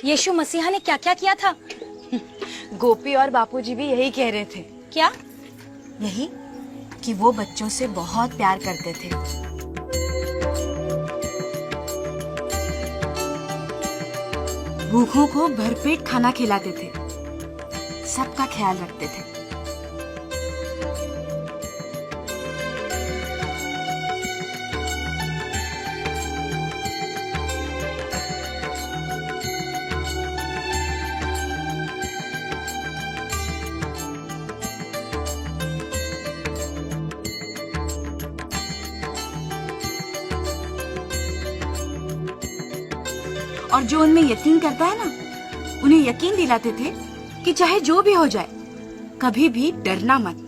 यीशु मसीहा ने क्या क्या किया था? गोपी और बापूजी भी यही कह रहे थे। क्या? यही कि वो बच्चों से बहुत प्यार करते थे। भूखों को भरपेट खाना खिलाते थे, सबका ख्याल रखते थे। और जो उनमें यकीन करता है ना, उन्हें यकीन दिलाते थे कि चाहे जो भी हो जाए, कभी भी डरना मत।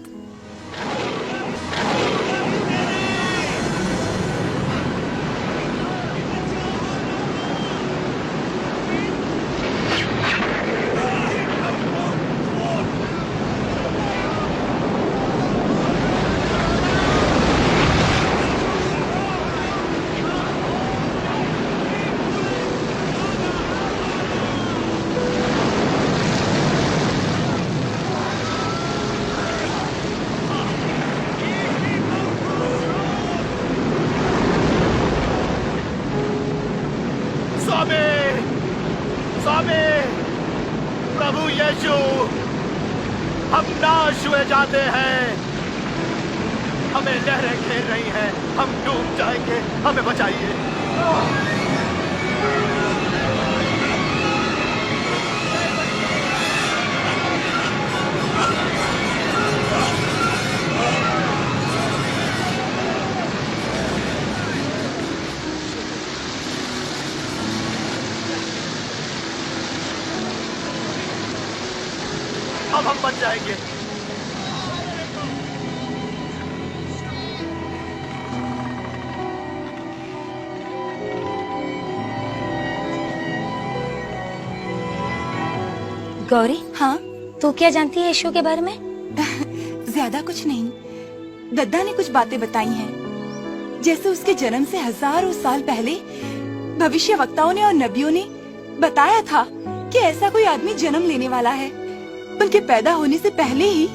प्रभु यीशु, हम नाश हुए जाते हैं, हमें लहरें घेर रही हैं, हम डूब जाएंगे, हमें बचाइए। अब हम बच जाएंगे। गौरी, हाँ? तू क्या जानती है यीशु के बारे में? ज्यादा कुछ नहीं। दद्दा ने कुछ बातें बताई हैं, जैसे उसके जन्म से हजारों साल पहले भविष्यवक्ताओं ने और नबियों ने बताया था कि ऐसा कोई आदमी जन्म लेने वाला है। उनके पैदा होने से पहले ही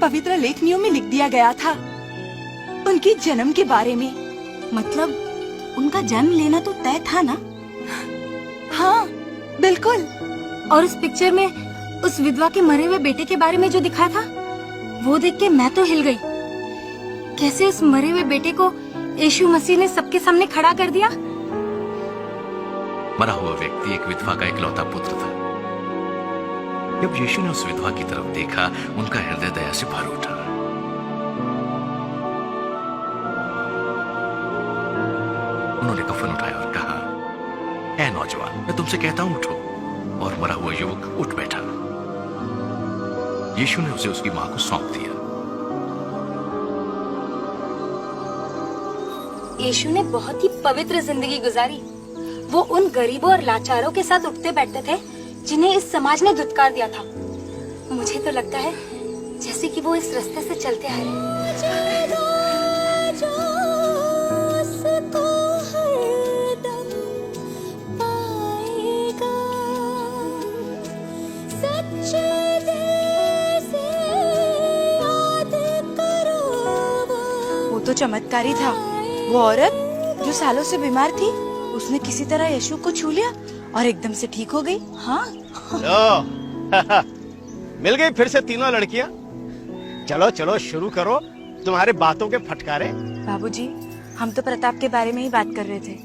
पवित्र लेखनियों में लिख दिया गया था उनके जन्म के बारे में। मतलब उनका जन्म लेना तो तय था ना? हाँ, बिल्कुल। और उस पिक्चर में उस विधवा के मरे हुए बेटे के बारे में जो दिखा था, वो देख के मैं तो हिल गई। कैसे उस मरे हुए बेटे को यीशु मसीह ने सबके सामने खड़ा कर दिया। मरा हुआ व्यक्ति एक विधवा का इकलौता पुत्र था। जब यीशु ने उस विधवा की तरफ देखा, उनका हृदय दया से भर उठा। उन्होंने कफन उठाया और कहा, ऐ नौजवान, मैं तुमसे कहता हूं, उठो। और मरा हुआ युवक उठ बैठा। यीशु ने उसे उसकी मां को सौंप दिया। यीशु ने बहुत ही पवित्र जिंदगी गुजारी। वो उन गरीबों और लाचारों के साथ उठते बैठते थे जिन्हें इस समाज ने धुतकार दिया था। मुझे तो लगता है जैसे कि वो इस रास्ते से चलते आ रहे हैं। वो तो चमत्कारी था। वो औरत जो सालों से बीमार थी, उसने किसी तरह यीशु को छू लिया और एकदम से ठीक हो गई। हाँ। मिल गई फिर से तीनों लड़कियां। चलो चलो शुरू करो तुम्हारे बातों के फटकारे। बाबूजी, हम तो प्रताप के बारे में ही बात कर रहे थे।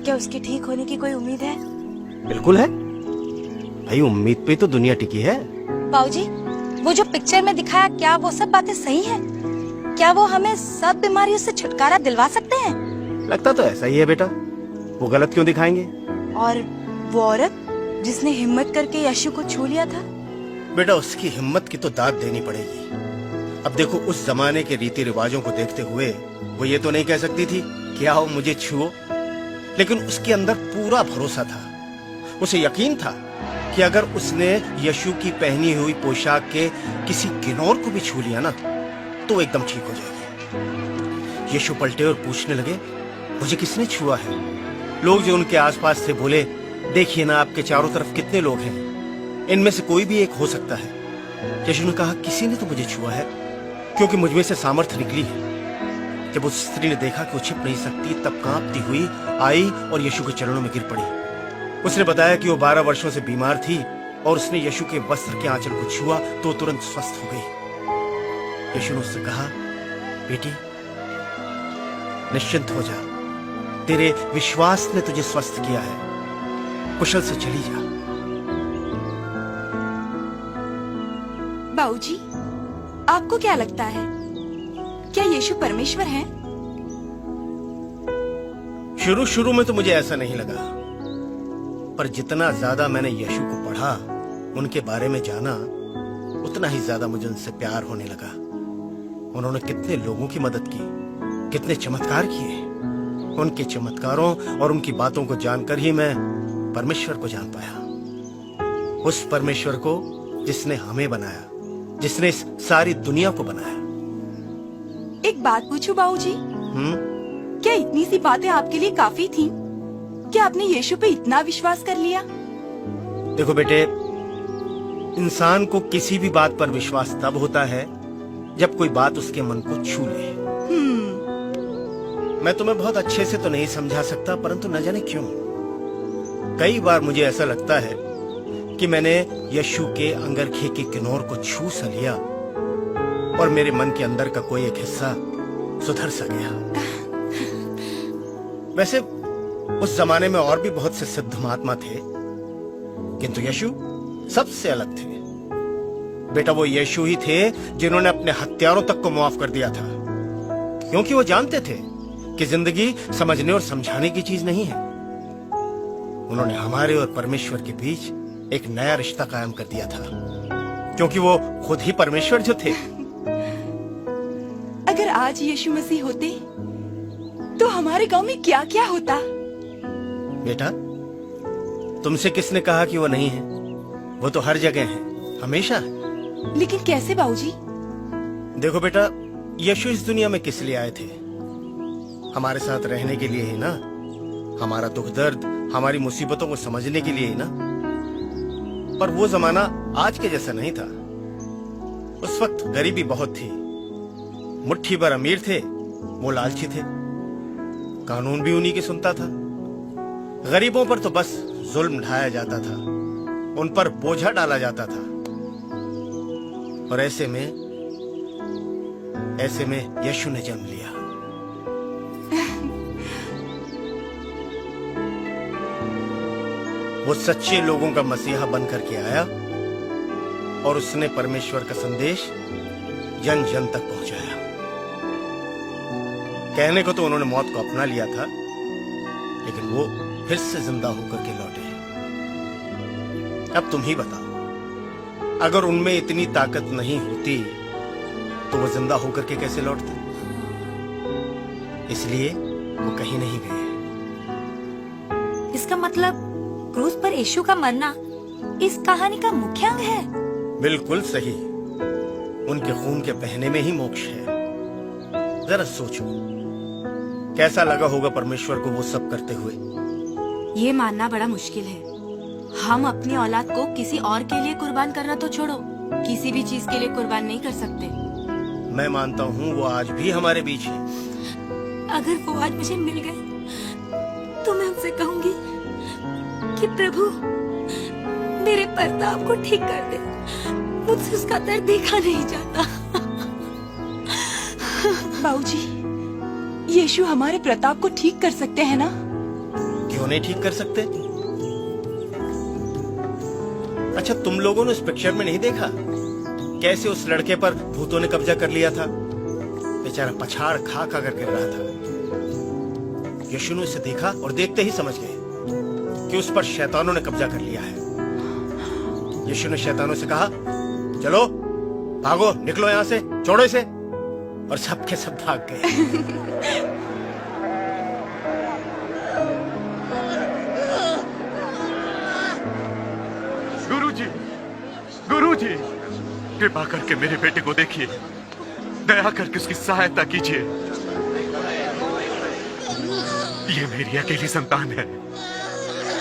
क्या उसके ठीक होने की कोई उम्मीद है? बिल्कुल है भाई, उम्मीद पे तो दुनिया टिकी है। बाबूजी, वो जो पिक्चर में दिखाया, क्या वो सब बातें सही हैं? क्या वो हमें सब बीमारियों से छुटकारा दिलवा सकते हैं? लगता तो ऐसा ही है बेटा, वो गलत क्यों दिखाएंगे? और वो औरत जिसने हिम्मत करके यीशु को छू लिया था, बेटा उसकी हिम्मत की तो दाद देनी पड़ेगी। अब देखो, उस जमाने के रीति रिवाजों को देखते हुए वो ये तो नहीं कह सकती थी कि आओ मुझे छुओ, लेकिन उसके अंदर पूरा भरोसा था। उसे यकीन था कि अगर उसने यीशु की पहनी हुई पोशाक के किसी किनौर को भी छू लिया ना, तो एकदम ठीक हो जाएगी। यीशु पलटे और पूछने लगे, मुझे किसने छुआ है? लोग जो उनके आसपास थे बोले, देखिए ना, आपके चारों तरफ कितने लोग हैं, इनमें से कोई भी एक हो सकता है। यीशु ने कहा, किसी ने तो मुझे छुआ है, क्योंकि मुझ में से सामर्थ्य निकली है। जब उस स्त्री ने देखा कि वो छिप नहीं सकती, तब कांपती हुई आई और यीशु के चरणों में गिर पड़ी। उसने बताया कि वो 12 वर्षों से बीमार थी और उसने यीशु के वस्त्र के आंचल को छुआ तो तुरंत स्वस्थ हो गई। यीशु ने उससे कहा, बेटी निश्चिंत हो जा, तेरे विश्वास ने तुझे स्वस्थ किया है, कुशल से चली जा। बाबूजी, आपको क्या लगता है, क्या यीशु परमेश्वर हैं? शुरू शुरू में तो मुझे ऐसा नहीं लगा, पर जितना ज्यादा मैंने यीशु को पढ़ा, उनके बारे में जाना, उतना ही ज्यादा मुझे उनसे प्यार होने लगा। उन्होंने कितने लोगों की मदद की, कितने चमत्कार किए। उनके चमत्कारों और उनकी बातों को जानकर ही मैं परमेश्वर को जान पाया, उस परमेश्वर को जिसने हमें बनाया, जिसने इस सारी दुनिया को बनाया। एक बात पूछूं बाबूजी? क्या इतनी सी बातें आपके लिए काफी थी? क्या आपने यीशु पे इतना विश्वास कर लिया? देखो बेटे, इंसान को किसी भी बात पर विश्वास तब होता है जब कोई बात उसके मन को छू ले। मैं तुम्हें बहुत अच्छे से तो नहीं समझा सकता, परंतु न जाने क्यों कई बार मुझे ऐसा लगता है कि मैंने यीशु के अंगरखे के किनोर को छू सा लिया और मेरे मन के अंदर का कोई एक हिस्सा सुधर सा गया। वैसे उस जमाने में और भी बहुत से सिद्ध महात्मा थे, किंतु यीशु सबसे अलग थे। बेटा, वो यीशु ही थे जिन्होंने अपने हत्यारों तक को माफ कर दिया था, क्योंकि वो जानते थे कि जिंदगी समझने और समझाने की चीज नहीं है। उन्होंने हमारे और परमेश्वर के बीच एक नया रिश्ता कायम कर दिया था, क्योंकि वो खुद ही परमेश्वर जो थे। अगर आज यीशु मसीह होते तो हमारे गांव में क्या क्या होता? बेटा, तुमसे किसने कहा कि वो नहीं है? वो तो हर जगह है, हमेशा है। लेकिन कैसे बाबूजी? देखो बेटा, यीशु इस दुनिया में किस लिए आए थे? हमारे साथ रहने के लिए ही ना, हमारा दुख दर्द, हमारी मुसीबतों को समझने के लिए ही ना। पर वो जमाना आज के जैसा नहीं था। उस वक्त गरीबी बहुत थी, मुट्ठी भर अमीर थे, वो लालची थे, कानून भी उन्हीं की सुनता था। गरीबों पर तो बस जुल्म ढाया जाता था, उन पर बोझा डाला जाता था। और ऐसे में यीशु ने जन्म लिया। वो सच्चे लोगों का मसीहा बन करके आया और उसने परमेश्वर का संदेश जन जन तक पहुंचाया। कहने को तो उन्होंने मौत को अपना लिया था, लेकिन वो फिर से जिंदा होकर के लौटे। अब तुम ही बताओ, अगर उनमें इतनी ताकत नहीं होती तो वो जिंदा होकर के कैसे लौटते? इसलिए वो कहीं नहीं गए। इसका मतलब क्रूस पर यीशु का मरना इस कहानी का मुख्य अंग है। बिल्कुल सही। उनके खून के बहने में ही मोक्ष है। जरा सोचो, कैसा लगा होगा परमेश्वर को वो सब करते हुए। ये मानना बड़ा मुश्किल है। हम अपनी औलाद को किसी और के लिए कुर्बान करना तो छोड़ो, किसी भी चीज के लिए कुर्बान नहीं कर सकते। मैं मानता हूँ वो आज भी हमारे बीच है। अगर वो आज मुझे मिल गए तो मैं उनसे कहूंगी कि प्रभु मेरे प्रताप को ठीक कर दे, मुझसे उसका दर्द देखा नहीं जाता। बाबूजी, यीशु हमारे प्रताप को ठीक कर सकते हैं ना? क्यों नहीं ठीक कर सकते? अच्छा, तुम लोगों ने उस पिक्चर में नहीं देखा कैसे उस लड़के पर भूतों ने कब्जा कर लिया था? बेचारा पछाड़ खा खा कर गिर रहा था। यीशु ने उसे देखा और देखते ही समझ गए कि उस पर शैतानों ने कब्जा कर लिया है। यीशु ने शैतानों से कहा, चलो भागो, निकलो यहाँ से, छोड़ो इसे। और सब के सब भाग गए। गुरुजी, कृपा करके मेरे बेटे को देखिए, दया करके उसकी सहायता कीजिए। ये मेरी अकेली संतान है,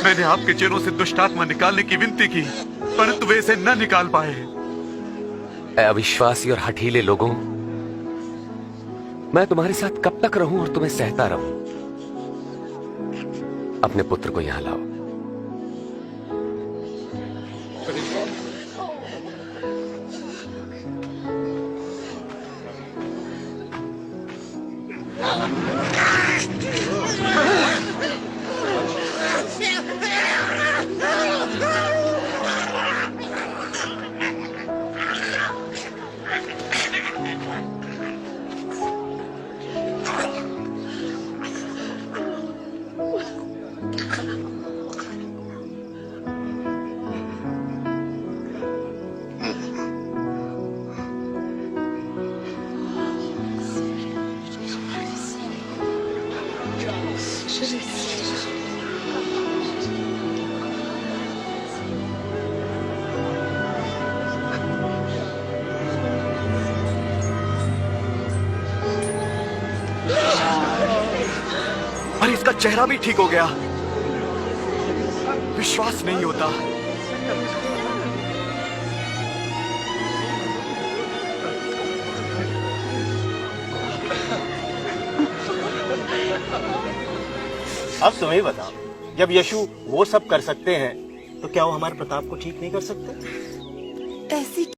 मैंने आपके चेहरों से दुष्ट आत्मा निकालने की विनती की, परंतु वे इसे न निकाल पाए। अविश्वासी और हठीले लोगों, मैं तुम्हारे साथ कब तक रहूं और तुम्हें सहता रहूं? अपने पुत्र को यहां लाओ। अरे इसका चेहरा भी ठीक हो गया। विश्वास नहीं होता। अब तुम्हें बताओ, जब यशु वो सब कर सकते हैं तो क्या वो हमारे प्रताप को ठीक नहीं कर सकते? ऐसी